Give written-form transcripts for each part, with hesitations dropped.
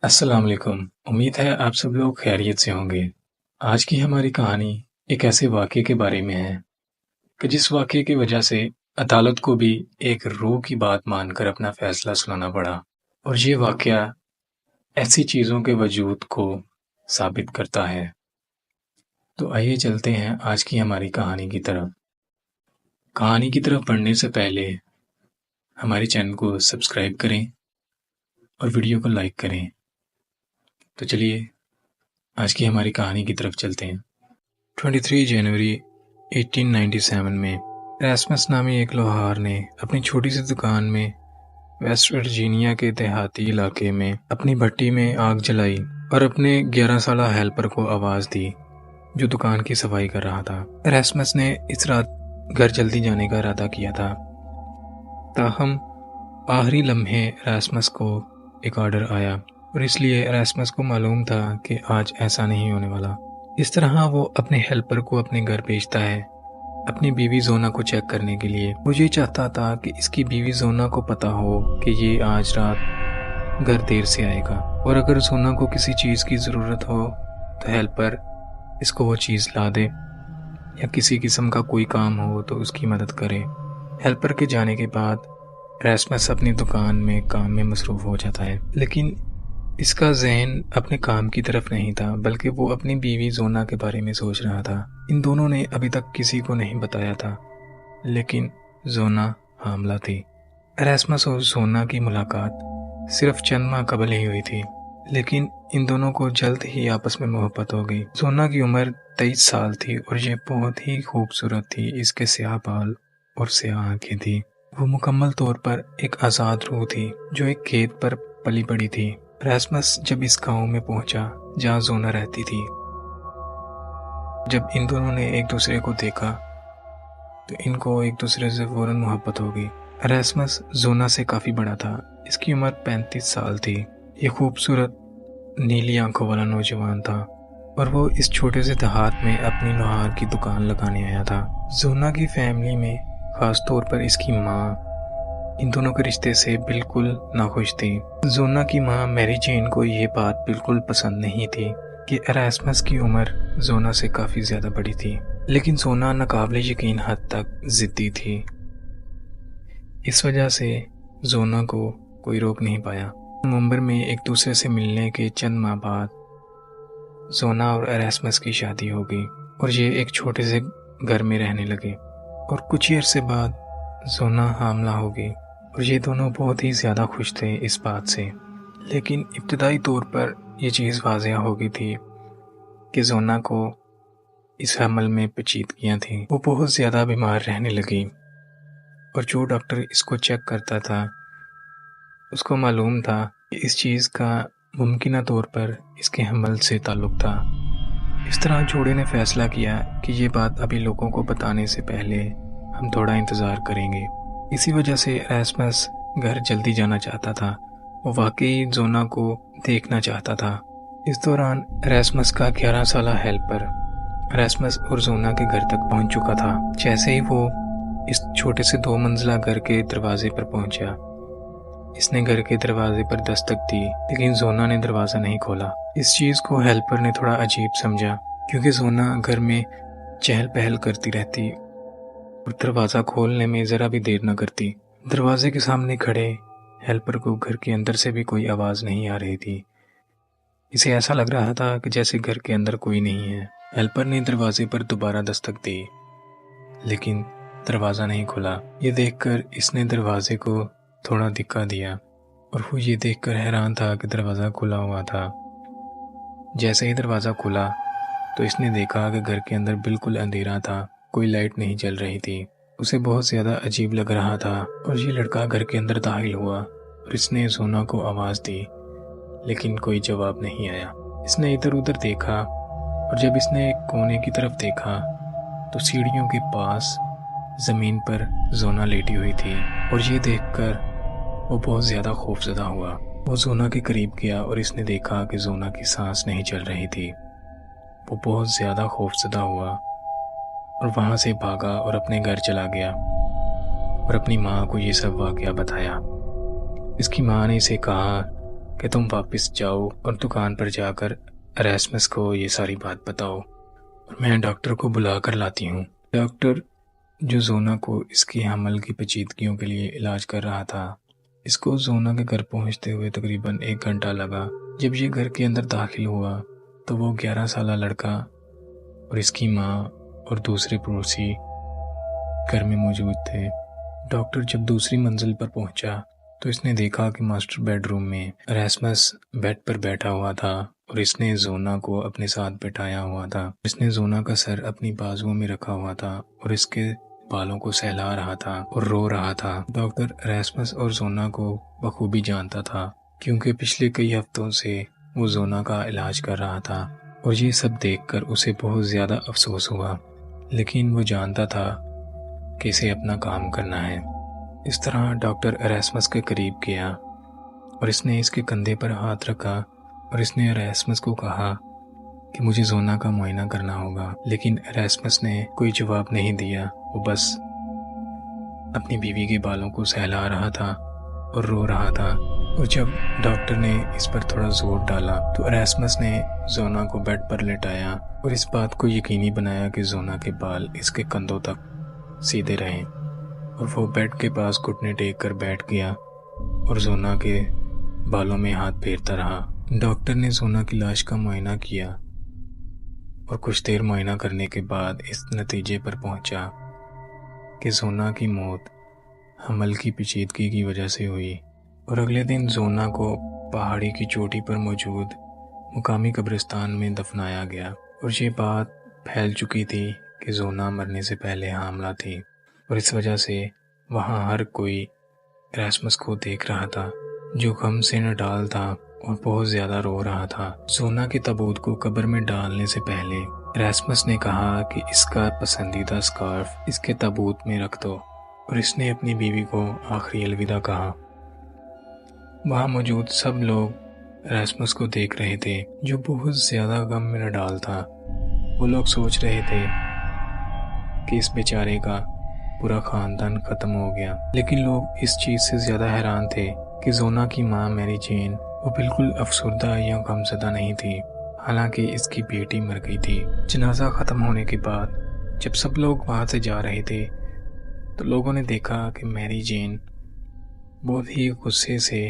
अस्सलाम वालेकुम। उम्मीद है आप सब लोग खैरियत से होंगे। आज की हमारी कहानी एक ऐसे वाक़ये के बारे में है कि जिस वाक़ये की वजह से अदालत को भी एक रूह की बात मानकर अपना फ़ैसला सुनाना पड़ा और ये वाक़या ऐसी चीज़ों के वजूद को साबित करता है। तो आइए चलते हैं आज की हमारी कहानी की तरफ। कहानी की तरफ बढ़ने से पहले हमारे चैनल को सब्सक्राइब करें और वीडियो को लाइक करें। तो चलिए आज की हमारी कहानी की तरफ चलते हैं। 23 जनवरी 1897 में एरास्मस नामी एक लोहार ने अपनी छोटी सी दुकान में वेस्ट वर्जीनिया के देहाती इलाके में अपनी भट्टी में आग जलाई और अपने 11 साला हेल्पर को आवाज़ दी जो दुकान की सफाई कर रहा था। एरास्मस ने इस रात घर जल्दी जाने का इरादा किया था, ताहम आखिरी लम्हे एरास्मस को एक ऑर्डर आया और इसलिए एरास्मस को मालूम था कि आज ऐसा नहीं होने वाला। इस तरह वो अपने हेल्पर को अपने घर भेजता है अपनी बीवी जोना को चेक करने के लिए। वो ये चाहता था कि इसकी बीवी जोना को पता हो कि ये आज रात घर देर से आएगा और अगर जोना को किसी चीज़ की ज़रूरत हो तो हेल्पर इसको वो चीज़ ला दे या किसी किस्म का कोई काम हो तो उसकी मदद करे। हेल्पर के जाने के बाद एरास्मस अपनी दुकान में काम में मसरूफ़ हो जाता है, लेकिन इसका ज़हन अपने काम की तरफ नहीं था बल्कि वो अपनी बीवी जोना के बारे में सोच रहा था। इन दोनों ने अभी तक किसी को नहीं बताया था, लेकिन जोना हामला थी। एरास्मस और जोना की मुलाकात सिर्फ चंद माह कबल ही हुई थी, लेकिन इन दोनों को जल्द ही आपस में मोहब्बत हो गई। जोना की उम्र 23 साल थी और ये बहुत ही खूबसूरत थी। इसके स्याह बाल और स्याह आंखें थी। वो मुकम्मल तौर पर एक आज़ाद रूह थी जो एक खेत पर पली बड़ी थी। एरास्मस जब इस गांव में पहुंचा जहां जोना रहती थी, जब इन दोनों ने एक दूसरे को देखा तो इनको एक दूसरे से फौरन मोहब्बत हो गई। एरास्मस जोना से काफ़ी बड़ा था। इसकी उम्र 35 साल थी। ये खूबसूरत नीली आंखों वाला नौजवान था और वो इस छोटे से देहात में अपनी लोहार की दुकान लगाने आया था। जोना की फैमिली में ख़ास तौर पर इसकी माँ इन दोनों के रिश्ते से बिल्कुल नाखुश थी। जोना की माँ मैरी जेन को ये बात बिल्कुल पसंद नहीं थी कि एरास्मस की उम्र जोना से काफ़ी ज़्यादा बड़ी थी, लेकिन जोना नाकाबिले यकीन हद तक ज़िद्दी थी। इस वजह से जोना को कोई रोक नहीं पाया। नवंबर में एक दूसरे से मिलने के चंद माह बाद जोना और एरास्मस की शादी हो गई और ये एक छोटे से घर में रहने लगे और कुछ ही अरसे बाद जोना हामला हो गई और ये दोनों बहुत ही ज़्यादा खुश थे इस बात से। लेकिन इब्तदाई तौर पर यह चीज़ वाज़ेह हो गई थी कि जोना को इस हमल में पेचीदगियाँ थीं। वो बहुत ज़्यादा बीमार रहने लगी और जो डॉक्टर इसको चेक करता था उसको मालूम था कि इस चीज़ का मुमकिन तौर पर इसके हमल से ताल्लुक़ था। इस तरह जोड़े ने फ़ैसला किया कि ये बात अभी लोगों को बताने से पहले हम थोड़ा इंतज़ार करेंगे। इसी वजह से एरास्मस घर जल्दी जाना चाहता था। वो वाकई जोना को देखना चाहता था। इस दौरान एरास्मस का 11 साला हेल्पर एरास्मस और जोना के घर तक पहुंच चुका था। जैसे ही वो इस छोटे से 2 मंजिला घर के दरवाजे पर पहुंचा, इसने घर के दरवाजे पर दस्तक दी, लेकिन जोना ने दरवाज़ा नहीं खोला। इस चीज़ को हेल्पर ने थोड़ा अजीब समझा क्योंकि जोना घर में चहल पहल करती रहती और दरवाज़ा खोलने में ज़रा भी देर न करती। दरवाजे के सामने खड़े हेल्पर को घर के अंदर से भी कोई आवाज़ नहीं आ रही थी। इसे ऐसा लग रहा था कि जैसे घर के अंदर कोई नहीं है। हेल्पर ने दरवाजे पर दोबारा दस्तक दी, लेकिन दरवाज़ा नहीं खुला। ये देखकर इसने दरवाजे को थोड़ा धिक्का दिया और वो ये देखकर हैरान था कि दरवाज़ा खुला हुआ था। जैसे ही दरवाज़ा खुला तो इसने देखा कि घर के अंदर बिल्कुल अंधेरा था, कोई लाइट नहीं जल रही थी। उसे बहुत ज़्यादा अजीब लग रहा था और ये लड़का घर के अंदर दाखिल हुआ और इसने जोना को आवाज़ दी, लेकिन कोई जवाब नहीं आया। इसने इधर उधर देखा और जब इसने कोने की तरफ देखा तो सीढ़ियों के पास ज़मीन पर जोना लेटी हुई थी और ये देखकर वो बहुत ज़्यादा खौफज़दा हुआ। वो जोना के करीब गया और इसने देखा कि जोना की सांस नहीं चल रही थी। वो बहुत ज़्यादा खौफज़दा हुआ और वहाँ से भागा और अपने घर चला गया और अपनी माँ को ये सब वाक़या बताया। इसकी माँ ने इसे कहा कि तुम वापस जाओ और दुकान पर जाकर एरास्मस को ये सारी बात बताओ और मैं डॉक्टर को बुला कर लाती हूँ। डॉक्टर जो जोना को इसकी हमल की पेचीदगियों के लिए इलाज कर रहा था, इसको जोना के घर पहुंचते हुए तकरीबन 1 घंटा लगा। जब ये घर के अंदर दाखिल हुआ तो वो 11 साल लड़का और इसकी माँ और दूसरे पड़ोसी घर में मौजूद थे। डॉक्टर जब दूसरी मंजिल पर पहुंचा तो इसने देखा कि मास्टर बेडरूम में एरास्मस बेड पर बैठा हुआ था और इसने जोना को अपने साथ बैठाया हुआ था। इसने जोना का सर अपनी बाजुओं में रखा हुआ था और इसके बालों को सहला रहा था और रो रहा था। डॉक्टर एरास्मस और जोना को बखूबी जानता था क्योंकि पिछले कई हफ्तों से वो जोना का इलाज कर रहा था और ये सब देखकर उसे बहुत ज़्यादा अफसोस हुआ, लेकिन वो जानता था कि इसे अपना काम करना है। इस तरह डॉक्टर एरास्मस के करीब गया और इसने इसके कंधे पर हाथ रखा और इसने एरास्मस को कहा कि मुझे जोना का मुआयना करना होगा, लेकिन एरास्मस ने कोई जवाब नहीं दिया। वो बस अपनी बीवी के बालों को सहला रहा था और रो रहा था। और जब डॉक्टर ने इस पर थोड़ा जोर डाला तो एरास्मस ने जोना को बेड पर लेटाया और इस बात को यकीनी बनाया कि जोना के बाल इसके कंधों तक सीधे रहें, और वो बेड के पास घुटने टेक कर बैठ गया और जोना के बालों में हाथ फेरता रहा। डॉक्टर ने जोना की लाश का मुआयना किया और कुछ देर मुआयना करने के बाद इस नतीजे पर पहुंचा कि जोना की मौत हमल की पेचीदगी की वजह से हुई। और अगले दिन जोना को पहाड़ी की चोटी पर मौजूद मुकामी कब्रिस्तान में दफनाया गया और ये बात फैल चुकी थी कि जोना मरने से पहले हामला थी और इस वजह से वहाँ हर कोई एरास्मस को देख रहा था जो गम से नडाल था और बहुत ज़्यादा रो रहा था। जोना के ताबूत को कब्र में डालने से पहले एरास्मस ने कहा कि इसका पसंदीदा स्कार्फ इसके ताबूत में रख दो और इसने अपनी बीवी को आखिरी अलविदा कहा। वहाँ मौजूद सब लोग एरास्मस को देख रहे थे जो बहुत ज़्यादा गम में नडाल था। वो लोग सोच रहे थे कि इस बेचारे का पूरा ख़ानदान ख़त्म हो गया, लेकिन लोग इस चीज़ से ज़्यादा हैरान थे कि जोना की माँ मैरी जेन वो बिल्कुल अफसुर्दा या गमज़दा नहीं थी, हालांकि इसकी बेटी मर गई थी। जनाजा ख़त्म होने के बाद जब सब लोग वहाँ से जा रहे थे तो लोगों ने देखा कि मैरी जेन बहुत ही गुस्से से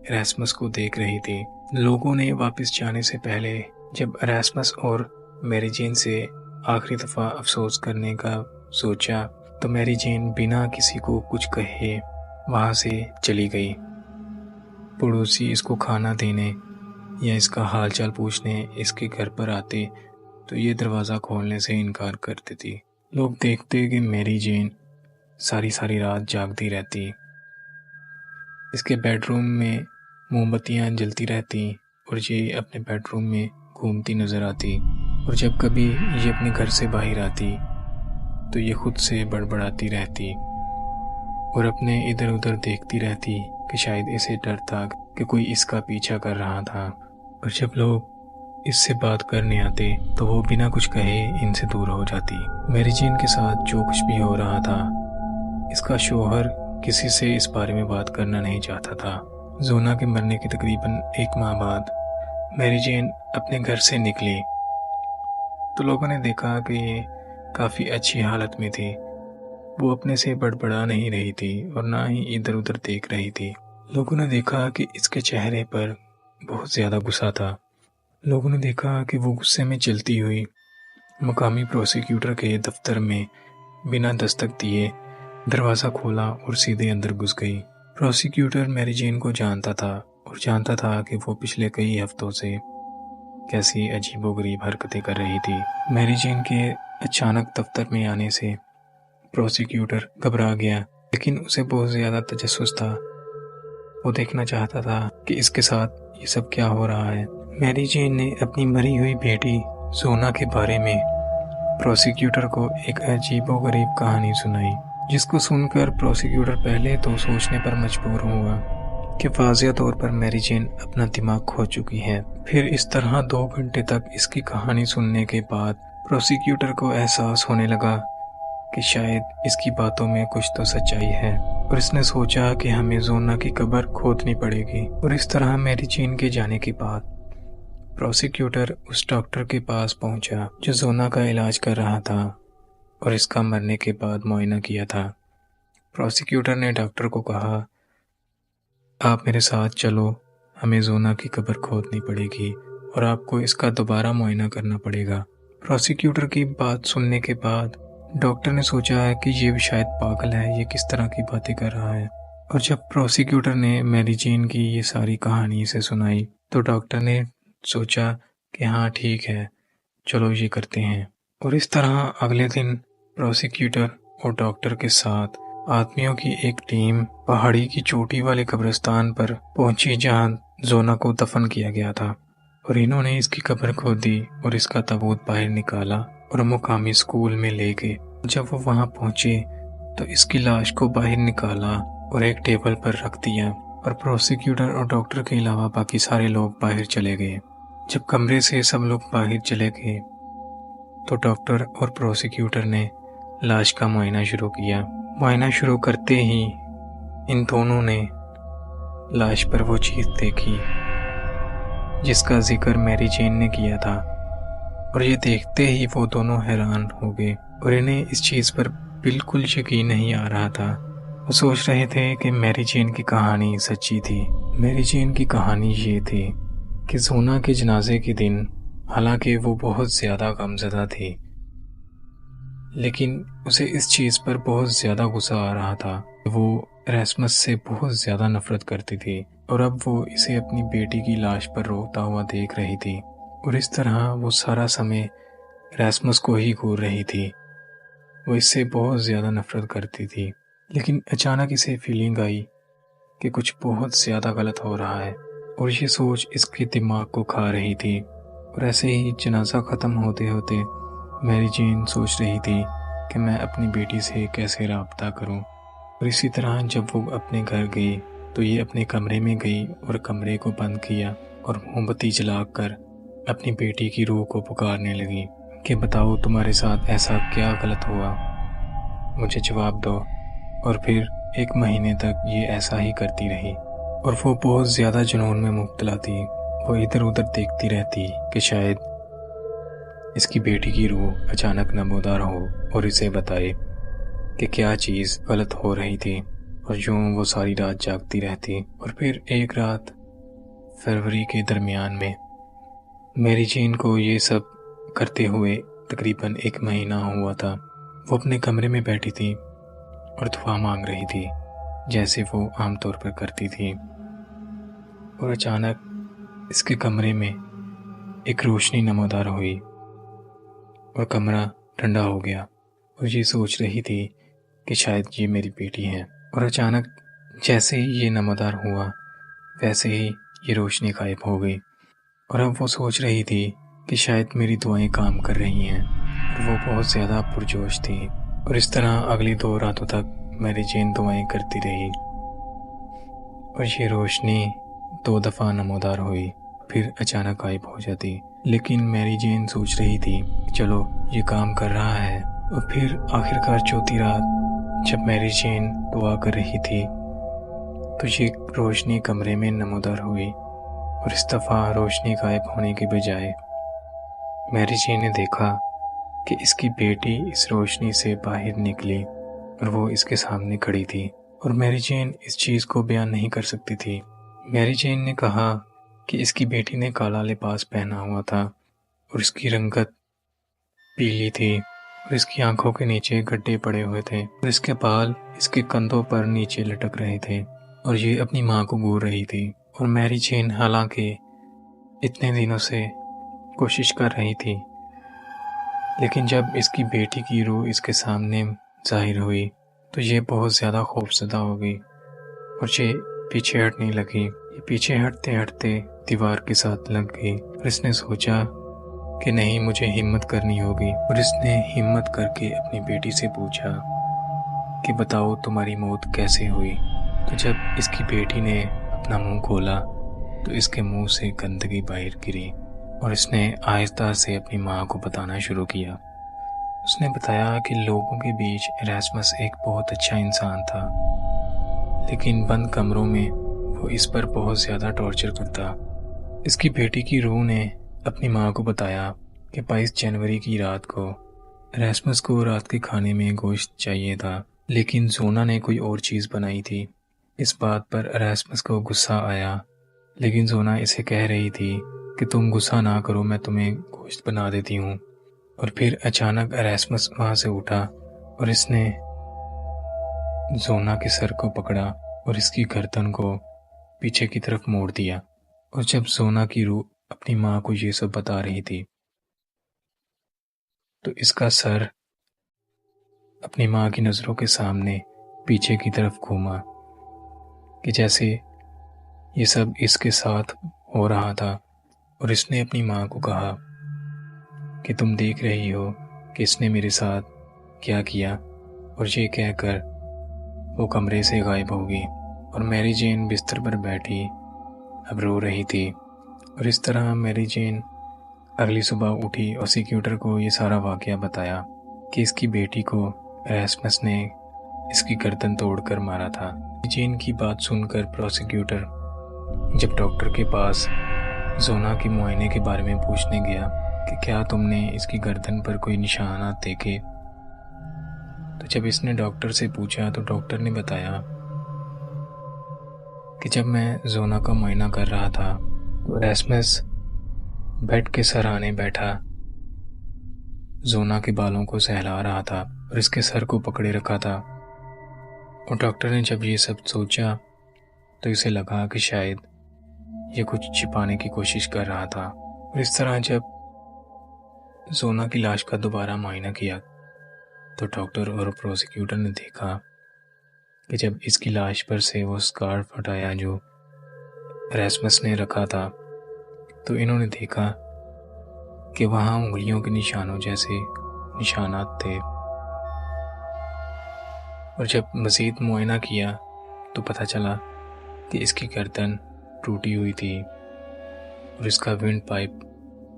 एरास्मस को देख रही थी। लोगों ने वापस जाने से पहले जब एरास्मस और मैरी जेन से आखिरी दफ़ा अफसोस करने का सोचा तो मैरी जेन बिना किसी को कुछ कहे वहाँ से चली गई। पड़ोसी इसको खाना देने या इसका हालचाल पूछने इसके घर पर आते तो ये दरवाज़ा खोलने से इनकार कर देती। लोग देखते कि मैरी जेन सारी सारी रात जागती रहती, इसके बेडरूम में मोमबत्तियाँ जलती रहती और ये अपने बेडरूम में घूमती नज़र आती, और जब कभी ये अपने घर से बाहर आती तो ये खुद से बड़बड़ाती रहती और अपने इधर उधर देखती रहती कि शायद इसे डर था कि कोई इसका पीछा कर रहा था। और जब लोग इससे बात करने आते तो वो बिना कुछ कहे इनसे दूर हो जाती। मैरी जेन के साथ जो कुछ भी हो रहा था, इसका शौहर किसी से इस बारे में बात करना नहीं चाहता था। जोना के मरने के तकरीबन 1 माह बाद मैरी जेन अपने घर से निकली तो लोगों ने देखा कि ये काफ़ी अच्छी हालत में थी। वो अपने से बड़बड़ा नहीं रही थी और ना ही इधर उधर देख रही थी। लोगों ने देखा कि इसके चेहरे पर बहुत ज़्यादा गुस्सा था। लोगों ने देखा कि वो गुस्से में चलती हुई मकामी प्रोसिक्यूटर के दफ्तर में बिना दस्तक दिए दरवाज़ा खोला और सीधे अंदर घुस गई। प्रोसिक्यूटर मैरी जेन को जानता था और जानता था कि वो पिछले कई हफ्तों से कैसी अजीबोगरीब हरकतें कर रही थी। मैरी जेन के अचानक दफ्तर में आने से प्रोसिक्यूटर घबरा गया, लेकिन उसे बहुत ज़्यादा तजस्सुस था। वो देखना चाहता था कि इसके साथ ये सब क्या हो रहा है। मैरी जेन ने अपनी मरी हुई बेटी जोना के बारे में प्रोसिक्यूटर को एक अजीबोगरीब कहानी सुनाई, जिसको सुनकर प्रोसिक्यूटर पहले तो सोचने पर मजबूर हुआ कि वाज़िया तौर पर मैरी जेन अपना दिमाग खो चुकी है। फिर इस तरह 2 घंटे तक इसकी कहानी सुनने के बाद प्रोसिक्यूटर को एहसास होने लगा कि शायद इसकी बातों में कुछ तो सच्चाई है। और इसने सोचा कि हमें जोना की कब्र खोदनी पड़ेगी। और इस तरह मैरी जेन के जाने के बाद प्रोसिक्यूटर उस डॉक्टर के पास पहुंचा जो जोना का इलाज कर रहा था और इसका मरने के बाद मुआयना किया था। प्रोसिक्यूटर ने डॉक्टर को कहा, आप मेरे साथ चलो, हमें जोना की कब्र खोदनी पड़ेगी और आपको इसका दोबारा मुआयना करना पड़ेगा। प्रोसिक्यूटर की बात सुनने के बाद डॉक्टर ने सोचा कि ये शायद पागल है, ये किस तरह की बातें कर रहा है। और जब प्रोसिक्यूटर ने मैरी जेन की ये सारी कहानी इसे सुनाई तो डॉक्टर ने सोचा कि हाँ ठीक है, चलो ये करते हैं। और इस तरह अगले दिन प्रोसिक्यूटर और डॉक्टर के साथ आदमियों की एक टीम पहाड़ी की चोटी वाले कब्रिस्तान पर पहुंची जहां जोना को दफन किया गया था। और इन्होंने इसकी कब्र खोदी और इसका ताबूत बाहर निकाला और मुकामी स्कूल में ले गए। जब वो वहां पहुंचे तो इसकी लाश को बाहर निकाला और एक टेबल पर रख दिया और प्रोसिक्यूटर और डॉक्टर के अलावा बाकी सारे लोग बाहर चले गए। जब कमरे से सब लोग बाहर चले गए तो डॉक्टर और प्रोसिक्यूटर ने लाश का मुआयना शुरू किया। मुआयना शुरू करते ही इन दोनों ने लाश पर वो चीज देखी जिसका जिक्र मैरी जेन ने किया था। और ये देखते ही वो दोनों हैरान हो गए और इन्हें इस चीज पर बिल्कुल यकीन नहीं आ रहा था। वो सोच रहे थे कि मैरी जेन की कहानी सच्ची थी। मैरी जेन की कहानी ये थी कि जोना के जनाजे के दिन, हालांकि वो बहुत ज्यादा गमज़दा थी, लेकिन उसे इस चीज़ पर बहुत ज़्यादा गुस्सा आ रहा था। वो एरास्मस से बहुत ज़्यादा नफरत करती थी और अब वो इसे अपनी बेटी की लाश पर रोता हुआ देख रही थी। और इस तरह वो सारा समय एरास्मस को ही घूर रही थी। वो इससे बहुत ज़्यादा नफरत करती थी, लेकिन अचानक इसे फीलिंग आई कि कुछ बहुत ज़्यादा गलत हो रहा है और ये सोच इसके दिमाग को खा रही थी। और ऐसे ही जनाजा ख़त्म होते होते मैरी जेन सोच रही थी कि मैं अपनी बेटी से कैसे राब्ता करूं। और इसी तरह जब वो अपने घर गई तो ये अपने कमरे में गई और कमरे को बंद किया और मोमबत्ती जलाकर अपनी बेटी की रूह को पुकारने लगी कि बताओ तुम्हारे साथ ऐसा क्या गलत हुआ, मुझे जवाब दो। और फिर 1 महीने तक ये ऐसा ही करती रही और वो बहुत ज़्यादा जुनून में मुब्तला थी। वो इधर उधर देखती रहती कि शायद इसकी बेटी की रूह अचानक नमोदार हो और इसे बताए कि क्या चीज़ गलत हो रही थी। और यूं वो सारी रात जागती रहती। और फिर एक रात फरवरी के दरमियान में मैरी जेन को ये सब करते हुए तकरीबन 1 महीना हुआ था। वो अपने कमरे में बैठी थी और दुआ मांग रही थी जैसे वो आमतौर पर करती थी। और अचानक इसके कमरे में एक रोशनी नमोदार हुई और कमरा ठंडा हो गया। और ये सोच रही थी कि शायद ये मेरी बेटी है। और अचानक जैसे ही ये नमोदार हुआ वैसे ही ये रोशनी गायब हो गई। और अब वो सोच रही थी कि शायद मेरी दुआएं काम कर रही हैं और वो बहुत ज़्यादा पुरजोश थी। और इस तरह अगली 2 रातों तक मैरी जेन दुआएं करती रही और ये रोशनी 2 दफ़ा नमोदार हुई, फिर अचानक गायब हो जाती। लेकिन मैरी जेन सोच रही थी चलो ये काम कर रहा है। और फिर आखिरकार चौथी रात जब मैरी जेन दुआ कर रही थी तो ये रोशनी कमरे में नमोदार हुई और इस दफ़ा रोशनी गायब होने के बजाय मैरी जेन ने देखा कि इसकी बेटी इस रोशनी से बाहर निकली और वो इसके सामने खड़ी थी। और मैरी जेन इस चीज़ को बयान नहीं कर सकती थी। मैरी जेन ने कहा कि इसकी बेटी ने काला लिबास पहना हुआ था और इसकी रंगत पीली थी और इसकी आंखों के नीचे गड्ढे पड़े हुए थे और इसके बाल इसके कंधों पर नीचे लटक रहे थे और ये अपनी माँ को घूर रही थी। और मैरी जेन हालांकि इतने दिनों से कोशिश कर रही थी, लेकिन जब इसकी बेटी की रूह इसके सामने जाहिर हुई तो ये बहुत ज़्यादा खौफज़दा हो गई और ये पीछे हटने लगी। ये पीछे हटते हटते दीवार के साथ लग गई और इसने सोचा कि नहीं, मुझे हिम्मत करनी होगी। और इसने हिम्मत करके अपनी बेटी से पूछा कि बताओ तुम्हारी मौत कैसे हुई। तो जब इसकी बेटी ने अपना मुंह खोला तो इसके मुंह से गंदगी बाहर गिरी और इसने आहिस्ता से अपनी माँ को बताना शुरू किया। उसने बताया कि लोगों के बीच एरास्मस एक बहुत अच्छा इंसान था लेकिन बंद कमरों में वो इस पर बहुत ज़्यादा टॉर्चर करता। इसकी बेटी की रूह ने अपनी माँ को बताया कि 22 जनवरी की रात को रैस्मस को रात के खाने में गोश्त चाहिए था, लेकिन जोना ने कोई और चीज़ बनाई थी। इस बात पर रैस्मस को गुस्सा आया, लेकिन जोना इसे कह रही थी कि तुम गुस्सा ना करो, मैं तुम्हें गोश्त बना देती हूँ। और फिर अचानक रैस्मस वहाँ से उठा और इसने जोना के सर को पकड़ा और इसकी गर्दन को पीछे की तरफ मोड़ दिया। और जब जोना की रूह अपनी माँ को ये सब बता रही थी, तो इसका सर अपनी माँ की नज़रों के सामने पीछे की तरफ घूमा कि जैसे ये सब इसके साथ हो रहा था। और इसने अपनी माँ को कहा कि तुम देख रही हो कि इसने मेरे साथ क्या किया। और ये कहकर वो कमरे से गायब हो गई और मैरी जेन बिस्तर पर बैठी अब रो रही थी। और इस तरह मैरी जेन अगली सुबह उठी और प्रोसिक्यूटर को ये सारा वाक़या बताया कि इसकी बेटी को रैस्मस ने इसकी गर्दन तोड़कर मारा था। जेन की बात सुनकर प्रोसिक्यूटर जब डॉक्टर के पास जोना के मुआयने के बारे में पूछने गया कि क्या तुमने इसकी गर्दन पर कोई निशानात देखे, तो जब इसने डॉक्टर से पूछा तो डॉक्टर ने बताया कि जब मैं जोना का मुआयना कर रहा था तो रैस्मस बेड के सराहने बैठा जोना के बालों को सहला रहा था और इसके सर को पकड़े रखा था। और डॉक्टर ने जब ये सब सोचा तो इसे लगा कि शायद ये कुछ छिपाने की कोशिश कर रहा था। और इस तरह जब जोना की लाश का दोबारा मुआयना किया तो डॉक्टर और प्रोसिक्यूटर ने देखा कि जब इसकी लाश पर से वो स्कार्फ हटाया जो रैस्मस ने रखा था, तो इन्होंने देखा कि वहाँ उंगलियों के निशानों जैसे निशानात थे। और जब मज़ीद मुआयना किया तो पता चला कि इसकी गर्दन टूटी हुई थी और इसका विंड पाइप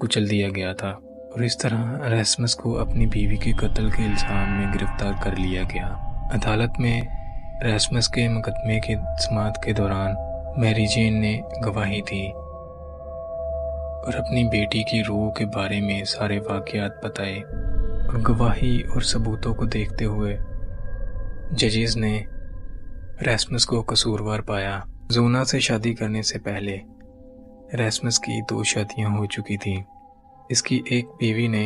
कुचल दिया गया था। और इस तरह रैस्मस को अपनी बीवी के कत्ल के इल्ज़ाम में गिरफ्तार कर लिया गया। अदालत में रैस्मस के मुकदमे की समाअत के दौरान मैरी जेन ने गवाही दी और अपनी बेटी की रूह के बारे में सारे वाक़यात बताए। और गवाही और सबूतों को देखते हुए जजेस ने रैस्मस को कसूरवार पाया। जोना से शादी करने से पहले रैस्मस की 2 शादियां हो चुकी थी। इसकी एक बीवी ने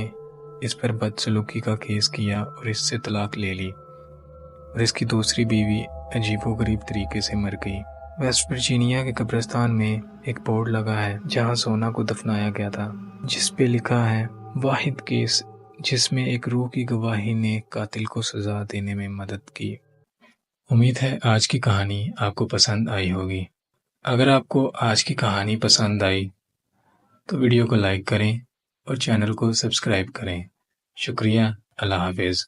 इस पर बदसलूकी का केस किया और इससे तलाक ले ली। और इसकी दूसरी बीवी अजीबोगरीब तरीके से मर गई। वेस्ट वर्जीनिया के कब्रिस्तान में एक बोर्ड लगा है जहां जोना को दफनाया गया था, जिस पे लिखा है वाहिद केस जिसमें एक रूह की गवाही ने कातिल को सजा देने में मदद की। उम्मीद है आज की कहानी आपको पसंद आई होगी। अगर आपको आज की कहानी पसंद आई तो वीडियो को लाइक करें और चैनल को सब्सक्राइब करें। शुक्रिया। अल्लाह हाफिज़।